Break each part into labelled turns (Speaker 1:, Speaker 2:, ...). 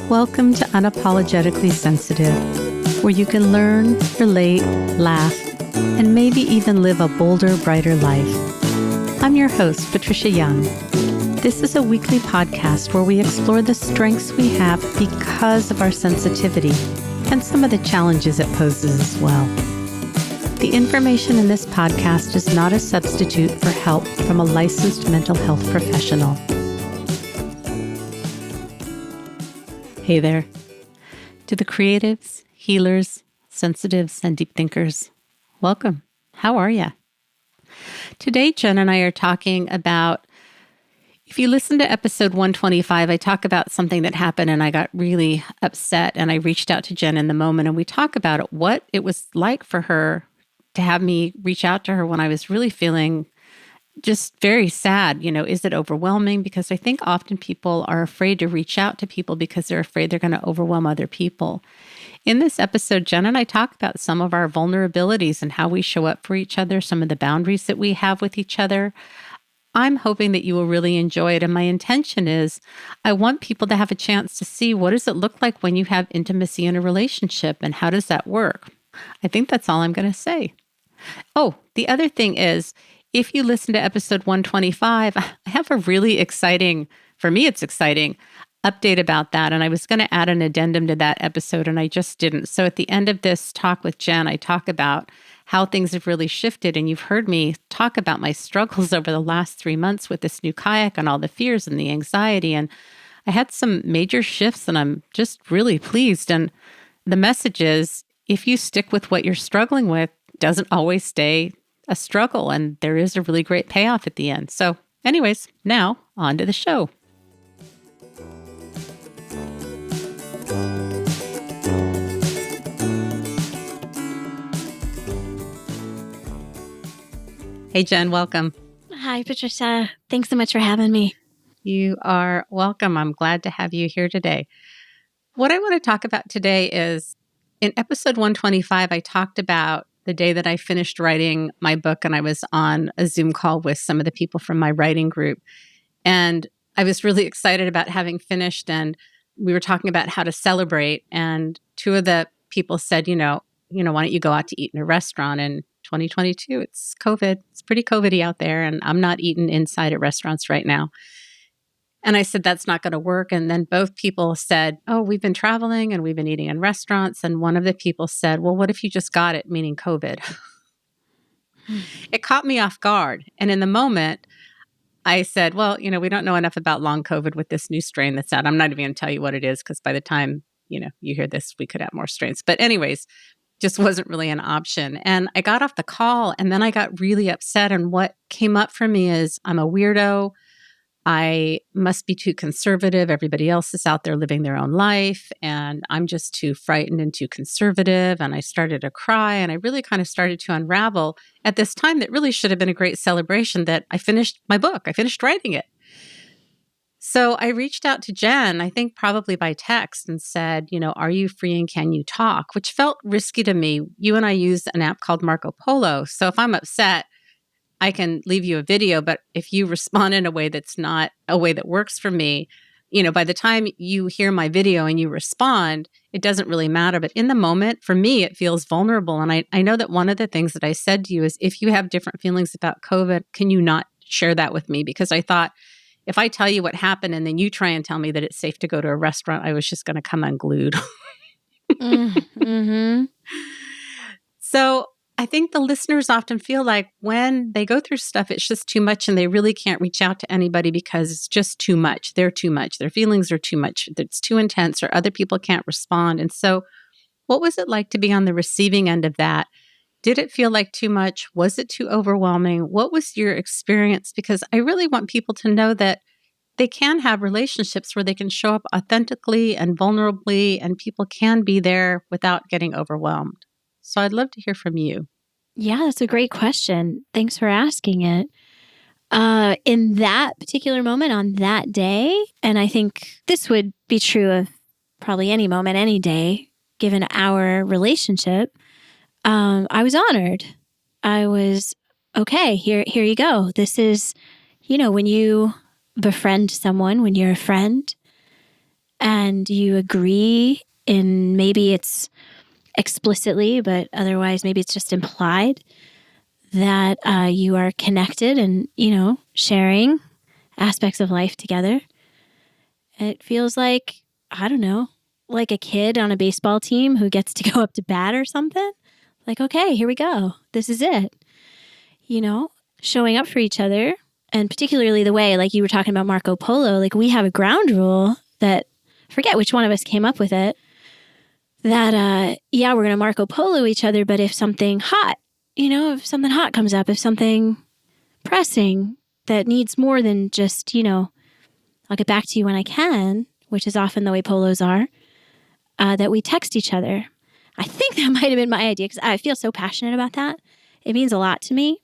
Speaker 1: Welcome to Unapologetically Sensitive, where you can learn, relate, laugh, and maybe even live a bolder, brighter life. I'm your host, Patricia Young. This is a weekly podcast where we explore the strengths we have because of our sensitivity and some of the challenges it poses as well. The information in this podcast is not a substitute for help from a licensed mental health professional. Hey there. To the creatives, healers, sensitives, and deep thinkers, welcome. How are you? Today, Jen and I are talking about, if you listen to episode 125, I talk about something that happened and I got really upset and I reached out to Jen in the moment and we talk about it, what it was like for her to have me reach out to her when I was really feeling just very sad. Is it overwhelming? Because I think often people are afraid to reach out to people because they're afraid they're going to overwhelm other people. In this episode, Jen and I talk about some of our vulnerabilities and how we show up for each other, some of the boundaries that we have with each other. I'm hoping that you will really enjoy it. And my intention is I want people to have a chance to see, what does it look like when you have intimacy in a relationship and how does that work? I think that's all I'm going to say. Oh, the other thing is, if you listen to episode 125, I have a really exciting, for me it's exciting, update about that. And I was going to add an addendum to that episode and I just didn't. So at the end of this talk with Jen, I talk about how things have really shifted. And you've heard me talk about my struggles over the last 3 months with this new kayak and all the fears and the anxiety. And I had some major shifts and I'm just really pleased. And the message is, if you stick with what you're struggling with, it doesn't always stay a struggle. And there is a really great payoff at the end. So anyways, now on to the show. Hey, Jen, welcome.
Speaker 2: Hi, Patricia. Thanks so much for having me.
Speaker 1: You are welcome. I'm glad to have you here today. What I want to talk about today is, in episode 125, I talked about the day that I finished writing my book and I was on a Zoom call with some of the people from my writing group. And I was really excited about having finished and we were talking about how to celebrate. And two of the people said, why don't you go out to eat in a restaurant? In 2022, it's COVID. It's pretty COVID-y out there and I'm not eating inside at restaurants right now. And I said, that's not going to work. And then both people said, oh, we've been traveling and we've been eating in restaurants. And one of the people said, well, what if you just got it, meaning COVID? It caught me off guard. And in the moment, I said, well, we don't know enough about long COVID with this new strain that's out. I'm not even going to tell you what it is because by the time, you hear this, we could have more strains. But anyways, just wasn't really an option. And I got off the call and then I got really upset. And what came up for me is I'm a weirdo. I must be too conservative. Everybody else is out there living their own life. And I'm just too frightened and too conservative. And I started to cry and I really kind of started to unravel at this time that really should have been a great celebration that I finished my book. I finished writing it. So I reached out to Jen, I think probably by text and said, are you free and can you talk? Which felt risky to me. You and I use an app called Marco Polo. So if I'm upset, I can leave you a video, but if you respond in a way that's not a way that works for me, by the time you hear my video and you respond, it doesn't really matter. But in the moment, for me, it feels vulnerable. And I know that one of the things that I said to you is, if you have different feelings about COVID, can you not share that with me? Because I thought, if I tell you what happened and then you try and tell me that it's safe to go to a restaurant, I was just going to come unglued.
Speaker 2: Mm-hmm.
Speaker 1: So I think the listeners often feel like when they go through stuff, it's just too much and they really can't reach out to anybody because it's just too much. They're too much. Their feelings are too much. It's too intense or other people can't respond. And so what was it like to be on the receiving end of that? Did it feel like too much? Was it too overwhelming? What was your experience? Because I really want people to know that they can have relationships where they can show up authentically and vulnerably and people can be there without getting overwhelmed. So I'd love to hear from you.
Speaker 2: Yeah, that's a great question. Thanks for asking it. In that particular moment on that day, and I think this would be true of probably any moment, any day, given our relationship, I was honored. I was, okay, here you go. This is, when you befriend someone, when you're a friend, and you agree in, maybe it's explicitly, but otherwise maybe it's just implied, that you are connected and, sharing aspects of life together. It feels like, I don't know, like a kid on a baseball team who gets to go up to bat or something. Like, okay, here we go. This is it. Showing up for each other. And particularly the way, like you were talking about Marco Polo, like we have a ground rule that, I forget which one of us came up with it, that, we're going to Marco Polo each other, but if something hot, if something hot comes up, if something pressing that needs more than just, I'll get back to you when I can, which is often the way polos are, that we text each other. I think that might have been my idea because I feel so passionate about that. It means a lot to me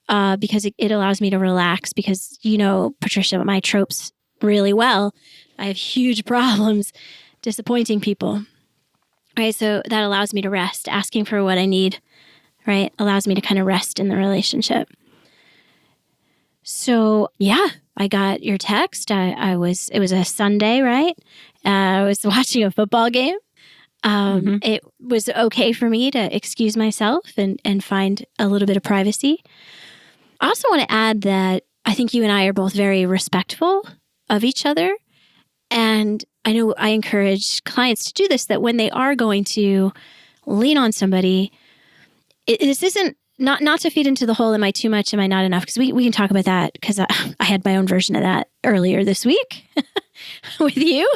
Speaker 2: because it allows me to relax because, Patricia, my tropes really well. I have huge problems disappointing people, right? So that allows me to rest. Asking for what I need, right, allows me to kind of rest in the relationship. So, I got your text. It was a Sunday, right? I was watching a football game. It was okay for me to excuse myself and find a little bit of privacy. I also want to add that I think you and I are both very respectful of each other. And I know I encourage clients to do this, that when they are going to lean on somebody, this isn't not to feed into the whole, am I too much, am I not enough? Because we can talk about that because I had my own version of that earlier this week with you.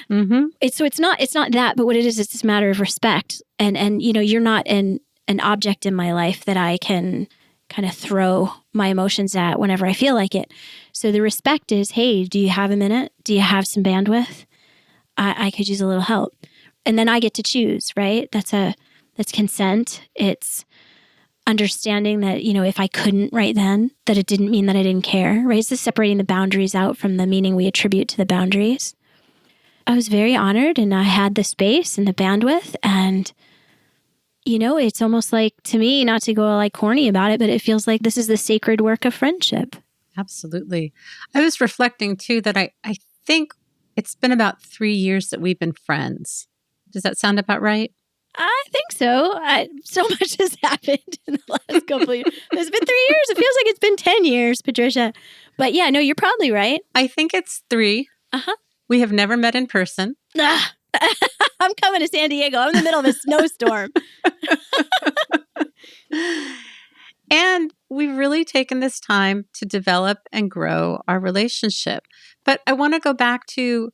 Speaker 2: Mm-hmm. It's not that, but what it is, it's this matter of respect. And you're not an object in my life that I can kind of throw my emotions at whenever I feel like it. So the respect is, hey, do you have a minute? Do you have some bandwidth? I could use a little help. And then I get to choose, right? That's consent. It's understanding that, if I couldn't right then, that it didn't mean that I didn't care, right? It's just separating the boundaries out from the meaning we attribute to the boundaries. I was very honored and I had the space and the bandwidth. And, it's almost like, to me, not to go like corny about it, but it feels like this is the sacred work of friendship.
Speaker 1: Absolutely. I was reflecting too that I think it's been about 3 years that we've been friends. Does that sound about right?
Speaker 2: I think so. So much has happened in the last couple of years. It's been 3 years. It feels like it's been 10 years, Patricia. But yeah, no, you're probably right.
Speaker 1: I think it's 3. Uh-huh. We have never met in person.
Speaker 2: I'm coming to San Diego. I'm in the middle of a snowstorm.
Speaker 1: And we've really taken this time to develop and grow our relationship. But I want to go back to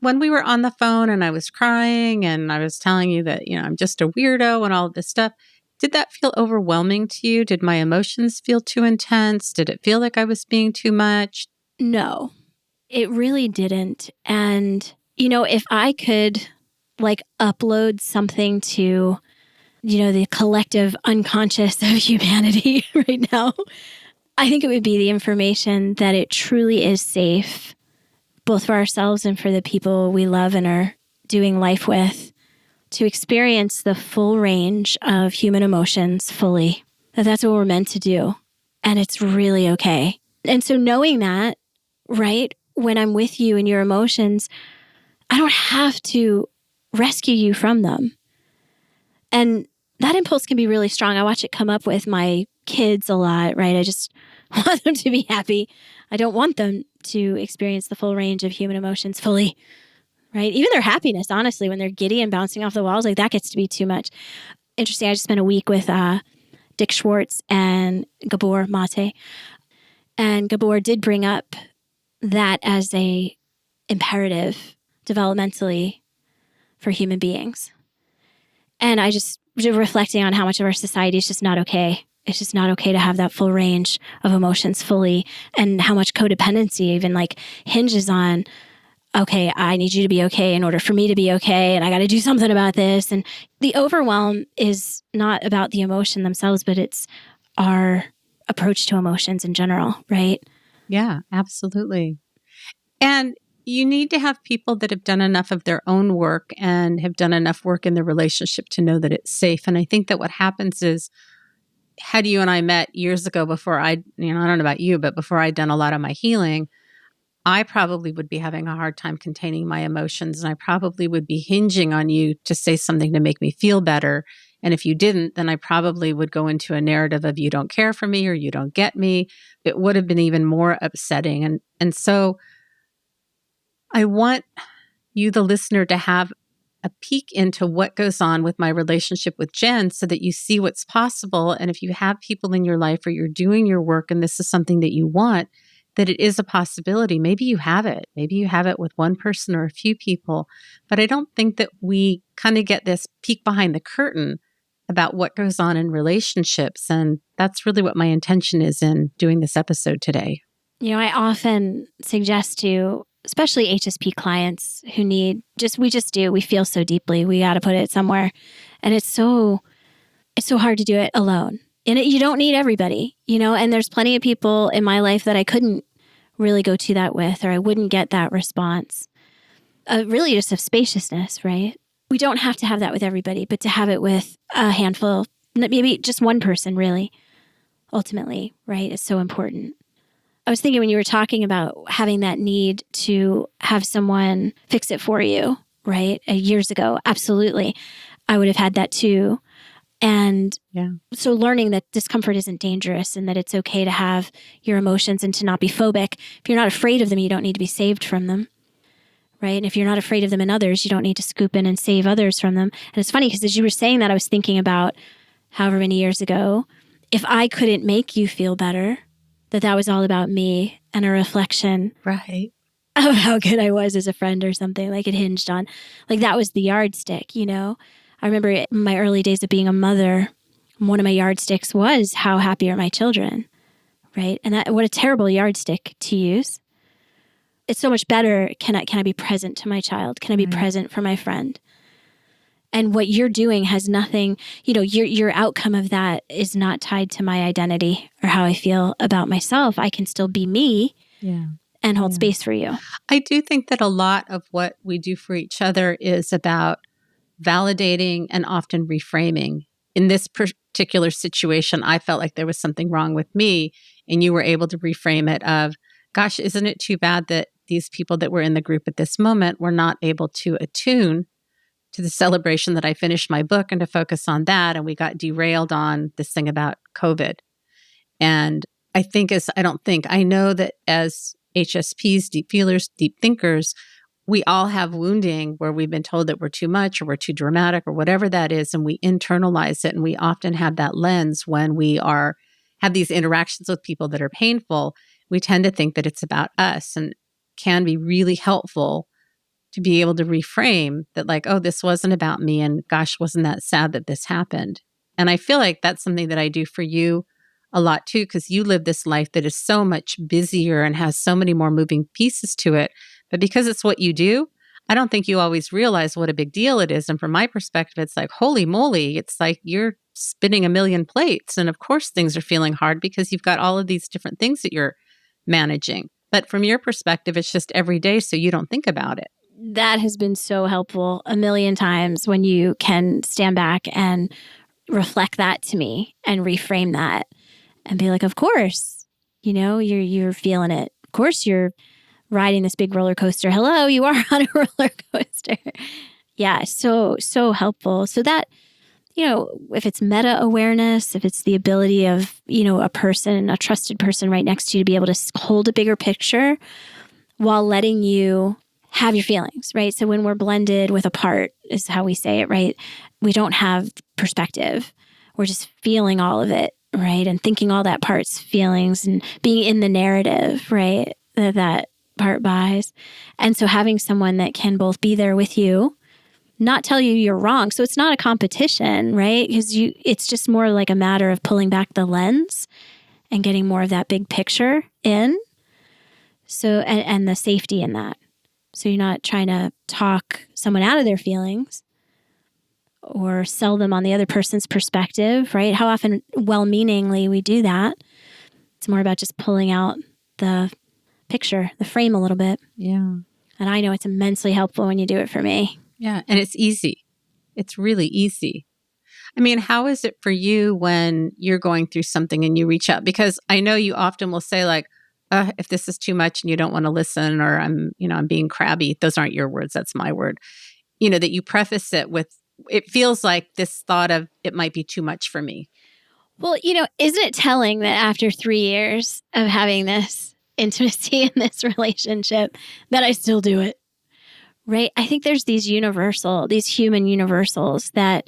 Speaker 1: when we were on the phone and I was crying and I was telling you that, I'm just a weirdo and all of this stuff. Did that feel overwhelming to you? Did my emotions feel too intense? Did it feel like I was being too much?
Speaker 2: No, it really didn't. And, if I could upload something to, the collective unconscious of humanity right now, I think it would be the information that it truly is safe, both for ourselves and for the people we love and are doing life with, to experience the full range of human emotions fully. That's what we're meant to do. And it's really okay. And so knowing that, right, when I'm with you and your emotions, I don't have to rescue you from them. And that impulse can be really strong. I watch it come up with my kids a lot, right? I just want them to be happy. I don't want them to experience the full range of human emotions fully, right? Even their happiness, honestly, when they're giddy and bouncing off the walls, that gets to be too much. Interesting. I just spent a week with Dick Schwartz and Gabor Mate. And Gabor did bring up that as a imperative developmentally for human beings. And I just reflecting on how much of our society is just not okay. It's just not okay to have that full range of emotions fully, and how much codependency even hinges on, okay, I need you to be okay in order for me to be okay, and I got to do something about this. And the overwhelm is not about the emotion themselves, but it's our approach to emotions in general, right?
Speaker 1: Yeah, absolutely. And you need to have people that have done enough of their own work and have done enough work in the relationship to know that it's safe. And I think that what happens is, had you and I met years ago before I don't know about you, but before I'd done a lot of my healing, I probably would be having a hard time containing my emotions, and I probably would be hinging on you to say something to make me feel better. And if you didn't, then I probably would go into a narrative of you don't care for me or you don't get me. It would have been even more upsetting. And so I want you, the listener, to have a peek into what goes on with my relationship with Jen so that you see what's possible. And if you have people in your life or you're doing your work and this is something that you want, that it is a possibility. Maybe you have it. Maybe you have it with one person or a few people. But I don't think that we kind of get this peek behind the curtain about what goes on in relationships. And that's really what my intention is in doing this episode today.
Speaker 2: I often suggest to, especially HSP clients who need we feel so deeply. We got to put it somewhere. And it's so hard to do it alone. And you don't need everybody, and there's plenty of people in my life that I couldn't really go to that with, or I wouldn't get that response. Really just of spaciousness, right? We don't have to have that with everybody, but to have it with a handful, maybe just one person really, ultimately, right, is so important. I was thinking when you were talking about having that need to have someone fix it for you, right? Years ago, absolutely. I would have had that too. And so learning that discomfort isn't dangerous and that it's okay to have your emotions and to not be phobic. If you're not afraid of them, you don't need to be saved from them, right? And if you're not afraid of them in others, you don't need to scoop in and save others from them. And it's funny because as you were saying that, I was thinking about however many years ago, if I couldn't make you feel better, that was all about me and a reflection
Speaker 1: Right.
Speaker 2: of how good I was as a friend or something. Like it hinged on, like that was the yardstick, I remember in my early days of being a mother, one of my yardsticks was how happy are my children, right? And what a terrible yardstick to use. It's so much better. Can I be present to my child? Can I be present for my friend? And what you're doing has nothing, your outcome of that is not tied to my identity or how I feel about myself. I can still be me and hold space for you.
Speaker 1: I do think that a lot of what we do for each other is about validating and often reframing. In this particular situation, I felt like there was something wrong with me, and you were able to reframe it of, gosh, isn't it too bad that these people that were in the group at this moment were not able to attune to the celebration that I finished my book and to focus on that. And we got derailed on this thing about COVID. And I know that as HSPs, deep feelers, deep thinkers, we all have wounding where we've been told that we're too much or we're too dramatic or whatever that is. And we internalize it. And we often have that lens when we have these interactions with people that are painful. We tend to think that it's about us, and can be really helpful to be able to reframe that, like, oh, this wasn't about me. And gosh, wasn't that sad that this happened? And I feel like that's something that I do for you a lot too, because you live this life that is so much busier and has so many more moving pieces to it. But because it's what you do, I don't think you always realize what a big deal it is. And from my perspective, it's like, holy moly, it's like you're spinning a million plates. And of course, things are feeling hard because you've got all of these different things that you're managing. But from your perspective, it's just every day, so you don't think about it.
Speaker 2: That has been so helpful a million times when you can stand back and reflect that to me and reframe that and be like, of course, you're feeling it. Of course, you're riding this big roller coaster. Hello, you are on a roller coaster. Yeah, so helpful. So that, if it's meta awareness, if it's the ability of, a trusted person right next to you to be able to hold a bigger picture while letting you have your feelings, right? So when we're blended with a part is how we say it, right? We don't have perspective. We're just feeling all of it, right? And thinking all that part's feelings and being in the narrative, right? That part buys. And so having someone that can both be there with you, not tell you you're wrong. So it's not a competition, right? Because it's just more like a matter of pulling back the lens and getting more of that big picture in. So, and the safety in that. So you're not trying to talk someone out of their feelings or sell them on the other person's perspective, right? How often well-meaningly we do that. It's more about just pulling out the picture, the frame a little bit.
Speaker 1: Yeah.
Speaker 2: And I know it's immensely helpful when you do it for me.
Speaker 1: Yeah. And it's easy. It's really easy. I mean, how is it for you when you're going through something and you reach out? Because I know you often will say like, if this is too much and you don't want to listen, or I'm being crabby. Those aren't your words. That's my word. That you preface it with, it feels like this thought of it might be too much for me.
Speaker 2: Well, isn't it telling that after 3 years of having this intimacy in this relationship that I still do it? Right? I think there's these human universals that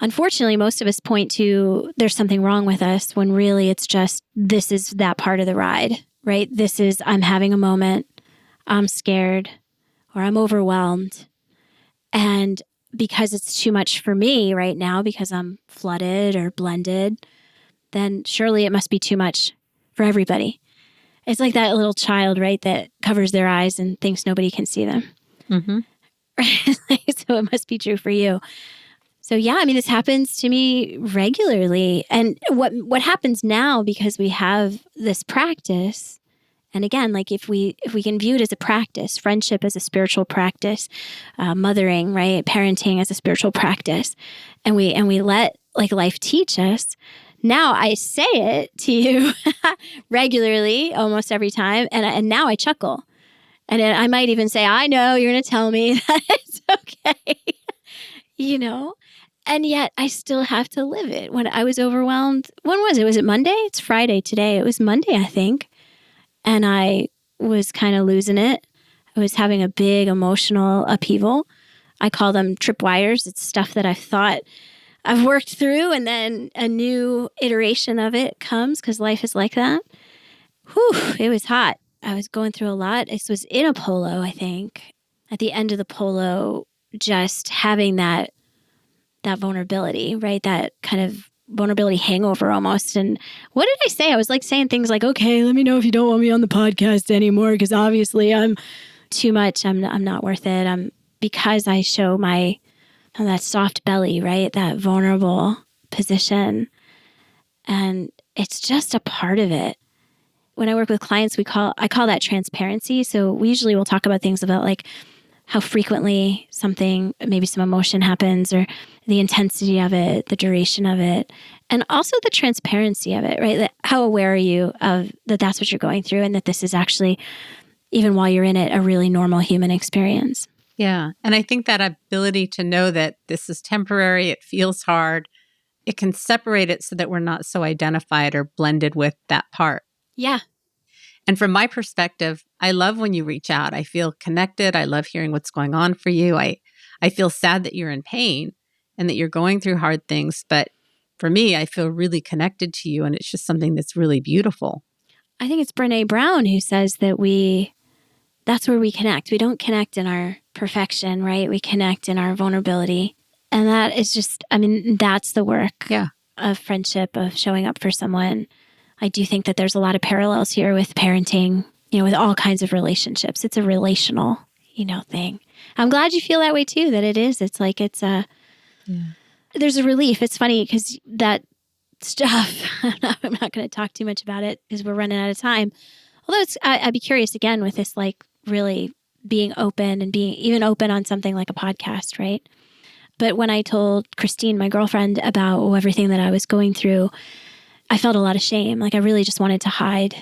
Speaker 2: unfortunately most of us point to there's something wrong with us when really it's just this is that part of the ride, right? This is I'm having a moment, I'm scared, or I'm overwhelmed. And because it's too much for me right now, because I'm flooded or blended, then surely it must be too much for everybody. It's like that little child, right, that covers their eyes and thinks nobody can see them.
Speaker 1: Mm-hmm.
Speaker 2: So it must be true for you. So yeah, I mean, this happens to me regularly. And what happens now, because we have this practice, and again, like if we can view it as a practice, friendship as a spiritual practice, mothering, right, parenting as a spiritual practice, and we let like life teach us. Now I say it to you regularly, almost every time, and now I chuckle, and I might even say, "I know you're going to tell me that it's okay," And yet I still have to live it. When I was overwhelmed, when was it? Was it Monday? It's Friday today. It was Monday, I think. And I was kind of losing it. I was having a big emotional upheaval. I call them tripwires. It's stuff that I've thought I've worked through, and then a new iteration of it comes because life is like that. Whew, it was hot. I was going through a lot. It was in a polo, I think. At the end of the polo, just having that vulnerability, right? That kind of vulnerability hangover almost. And what did I say? I was like saying things like, okay, let me know if you don't want me on the podcast anymore, because obviously I'm too much. I'm not worth it. Because I show that soft belly, right? That vulnerable position. And it's just a part of it. When I work with clients, I call that transparency. So we usually will talk about things about like how frequently maybe some emotion happens, or the intensity of it, the duration of it, and also the transparency of it, right? That how aware are you of that's what you're going through, and that this is actually, even while you're in it, a really normal human experience.
Speaker 1: Yeah. And I think that ability to know that this is temporary, it feels hard, it can separate it so that we're not so identified or blended with that part.
Speaker 2: Yeah.
Speaker 1: And from my perspective, I love when you reach out. I feel connected. I love hearing what's going on for you. I feel sad that you're in pain and that you're going through hard things. But for me, I feel really connected to you. And it's just something that's really beautiful.
Speaker 2: I think it's Brené Brown who says that that's where we connect. We don't connect in our perfection, right? We connect in our vulnerability. And that is just, that's the work of friendship, of showing up for someone. I do think that there's a lot of parallels here with parenting, with all kinds of relationships. It's a relational, thing. I'm glad you feel that way too, that it is. It's like there's a relief. It's funny because that stuff, I'm not going to talk too much about it because we're running out of time. Although I'd be curious again with this, like really being open and being even open on something like a podcast, right? But when I told Christine, my girlfriend, about everything that I was going through, I felt a lot of shame. Like I really just wanted to hide.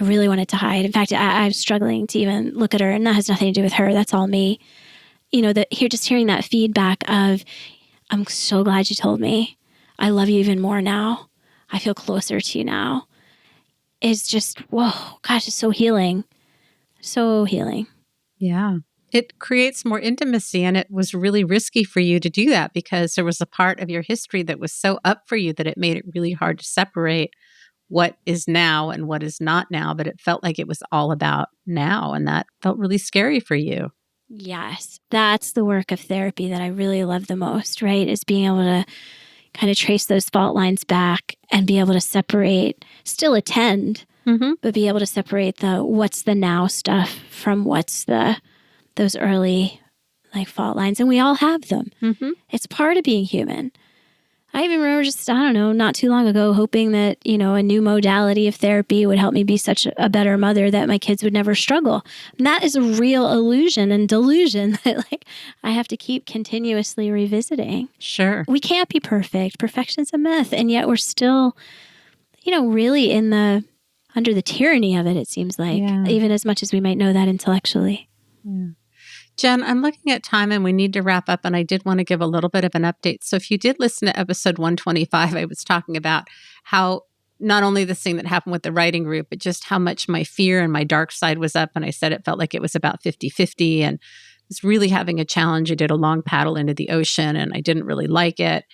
Speaker 2: I really wanted to hide. In fact, I was struggling to even look at her, and that has nothing to do with her. That's all me. Hearing that feedback of, I'm so glad you told me. I love you even more now. I feel closer to you now. Is just, whoa, gosh, it's so healing. So healing.
Speaker 1: Yeah. It creates more intimacy, and it was really risky for you to do that because there was a part of your history that was so up for you that it made it really hard to separate what is now and what is not now. But it felt like it was all about now, and that felt really scary for you.
Speaker 2: Yes. That's the work of therapy that I really love the most, right? Is being able to kind of trace those fault lines back and be able to separate, still attend, but be able to separate the what's the now stuff from what's those early like fault lines. And we all have them. It's part of being human. I even remember just, I don't know, not too long ago, hoping that, a new modality of therapy would help me be such a better mother that my kids would never struggle. And that is a real illusion and delusion that I have to keep continuously revisiting.
Speaker 1: Sure.
Speaker 2: We can't be perfect. Perfection's a myth. And yet we're still, really in the under the tyranny of it seems like, even as much as we might know that intellectually.
Speaker 1: Yeah. Jen, I'm looking at time and we need to wrap up, and I did want to give a little bit of an update. So if you did listen to episode 125, I was talking about how not only this thing that happened with the writing group, but just how much my fear and my dark side was up. And I said it felt like it was about 50-50 and was really having a challenge. I did a long paddle into the ocean and I didn't really like it.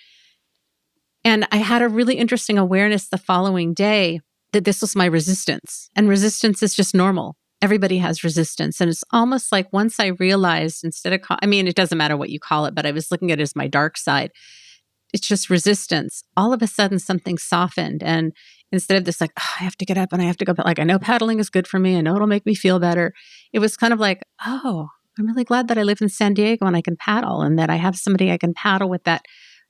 Speaker 1: And I had a really interesting awareness the following day that this was my resistance. And resistance is just normal. Everybody has resistance. And it's almost like once I realized instead of, it doesn't matter what you call it, but I was looking at it as my dark side. It's just resistance. All of a sudden, something softened. And instead of this, like, oh, I have to get up and I have to go, but like, I know paddling is good for me. I know it'll make me feel better. It was kind of like, oh, I'm really glad that I live in San Diego and I can paddle and that I have somebody I can paddle with. That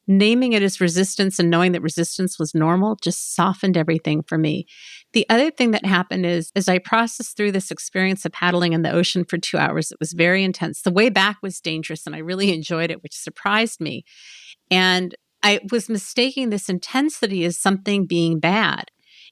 Speaker 1: naming it as resistance and knowing that resistance was normal just softened everything for me. The other thing that happened is, as I processed through this experience of paddling in the ocean for 2 hours, it was very intense. The way back was dangerous and I really enjoyed it, which surprised me. And I was mistaking this intensity as something being bad.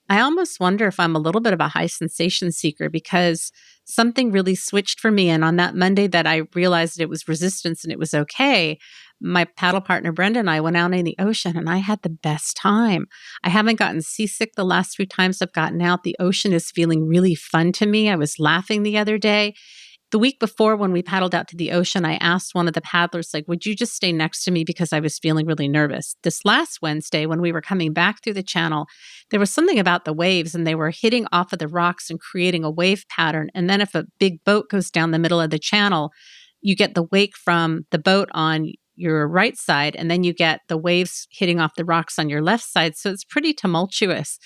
Speaker 1: I almost wonder if I'm a little bit of a high sensation seeker because something really switched for me. And on that Monday that I realized it was resistance and it was okay, my paddle partner, Brenda, and I went out in the ocean and I had the best time. I haven't gotten seasick the last 3 times I've gotten out. The ocean is feeling really fun to me. I was laughing the other day. The week before when we paddled out to the ocean, I asked one of the paddlers, like, would you just stay next to me because I was feeling really nervous? This last Wednesday, when we were coming back through the channel, there was something about the waves and they were hitting off of the rocks and creating a wave pattern. And then if a big boat goes down the middle of the channel, you get the wake from the boat on your right side, and then you get the waves hitting off the rocks on your left side. So it's pretty tumultuous.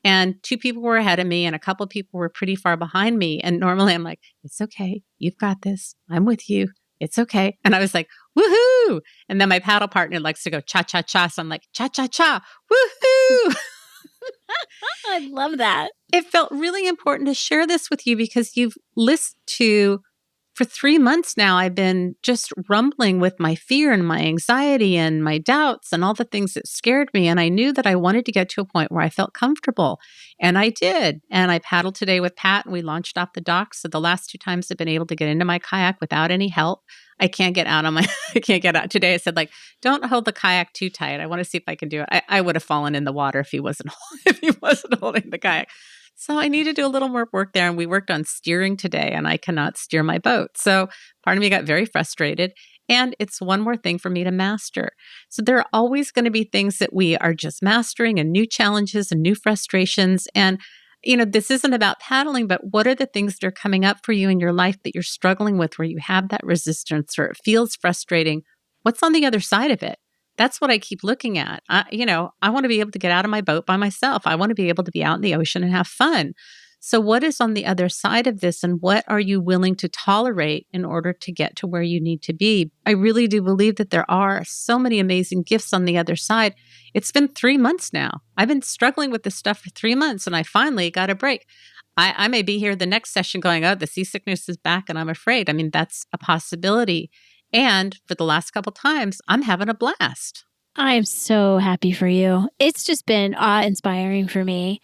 Speaker 1: And 2 people were ahead of me and a couple of people were pretty far behind me. And normally I'm like, it's okay. You've got this. I'm with you. It's okay. And I was like, woohoo. And then my paddle partner likes to go cha-cha-cha. So I'm like, cha-cha-cha, woohoo.
Speaker 2: I love that.
Speaker 1: It felt really important to share this with you because you've listened to, for 3 months now, I've been just rumbling with my fear and my anxiety and my doubts and all the things that scared me. And I knew that I wanted to get to a point where I felt comfortable. And I did. And I paddled today with Pat and we launched off the dock. So the last 2 times I've been able to get into my kayak without any help. I can't get out I can't get out. Today I said, like, don't hold the kayak too tight. I want to see if I can do it. I would have fallen in the water if he wasn't holding the kayak. So I need to do a little more work there. And we worked on steering today and I cannot steer my boat. So part of me got very frustrated. And it's one more thing for me to master. So there are always going to be things that we are just mastering and new challenges and new frustrations. And, this isn't about paddling, but what are the things that are coming up for you in your life that you're struggling with where you have that resistance or it feels frustrating? What's on the other side of it? That's what I keep looking at. I want to be able to get out of my boat by myself. I want to be able to be out in the ocean and have fun. So what is on the other side of this and what are you willing to tolerate in order to get to where you need to be? I really do believe that there are so many amazing gifts on the other side. It's been 3 months now. I've been struggling with this stuff for 3 months and I finally got a break. I may be here the next session going, oh, the seasickness is back and I'm afraid. That's a possibility. And for the last couple times, I'm having a blast.
Speaker 2: I am so happy for you. It's just been awe-inspiring for me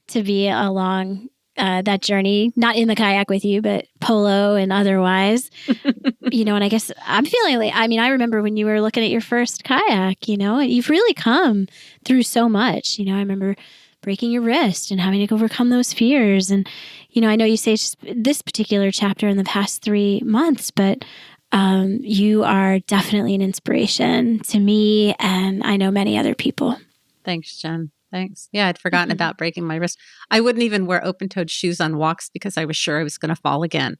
Speaker 2: to be along that journey, not in the kayak with you, but polo and otherwise. And I guess I'm feeling like, I remember when you were looking at your first kayak, and you've really come through so much. I remember breaking your wrist and having to overcome those fears. And, I know you say it's just this particular chapter in the past 3 months, but you are definitely an inspiration to me and I know many other people.
Speaker 1: Thanks, Jen. Thanks. Yeah, I'd forgotten about breaking my wrist. I wouldn't even wear open-toed shoes on walks because I was sure I was going to fall again.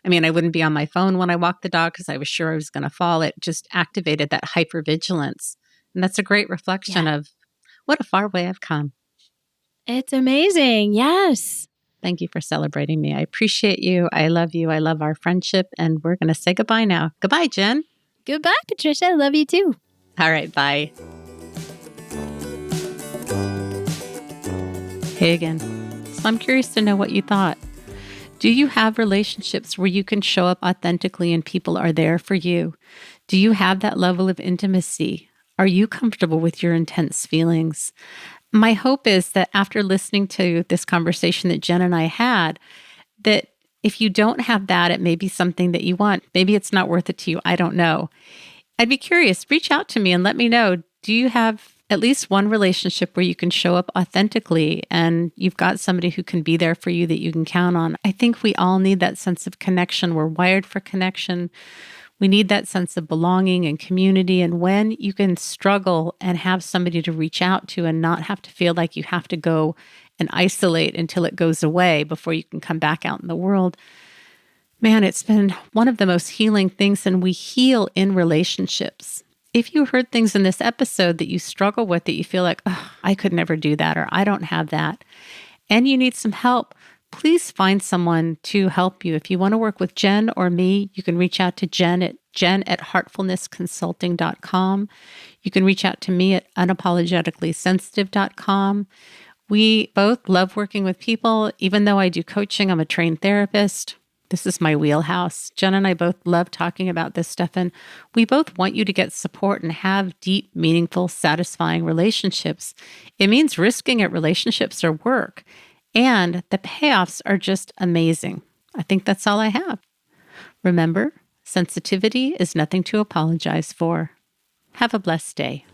Speaker 1: I wouldn't be on my phone when I walked the dog because I was sure I was going to fall. It just activated that hypervigilance. And that's a great reflection of what a far way I've come.
Speaker 2: It's amazing. Yes.
Speaker 1: Thank you for celebrating me. I appreciate you. I love you. I love our friendship. And we're going to say goodbye now. Goodbye, Jen.
Speaker 2: Goodbye, Patricia. I love you too.
Speaker 1: All right. Bye. Hey again. So I'm curious to know what you thought. Do you have relationships where you can show up authentically and people are there for you? Do you have that level of intimacy? Are you comfortable with your intense feelings? My hope is that after listening to this conversation that Jen and I had, that if you don't have that, it may be something that you want. Maybe it's not worth it to you. I don't know. I'd be curious. Reach out to me and let me know. Do you have at least one relationship where you can show up authentically and you've got somebody who can be there for you that you can count on? I think we all need that sense of connection. We're wired for connection. We need that sense of belonging and community. And when you can struggle and have somebody to reach out to and not have to feel like you have to go and isolate until it goes away before you can come back out in the world, man, it's been one of the most healing things. And we heal in relationships. If you heard things in this episode that you struggle with, that you feel like, oh, I could never do that, or I don't have that, and you need some help, please find someone to help you. If you want to work with Jen or me, you can reach out to Jen at heartfulnessconsulting.com. You can reach out to me at unapologeticallysensitive.com. We both love working with people. Even though I do coaching, I'm a trained therapist. This is my wheelhouse. Jen and I both love talking about this stuff, and we both want you to get support and have deep, meaningful, satisfying relationships. It means risking at relationships or work, and the payoffs are just amazing. I think that's all I have. Remember, sensitivity is nothing to apologize for. Have a blessed day.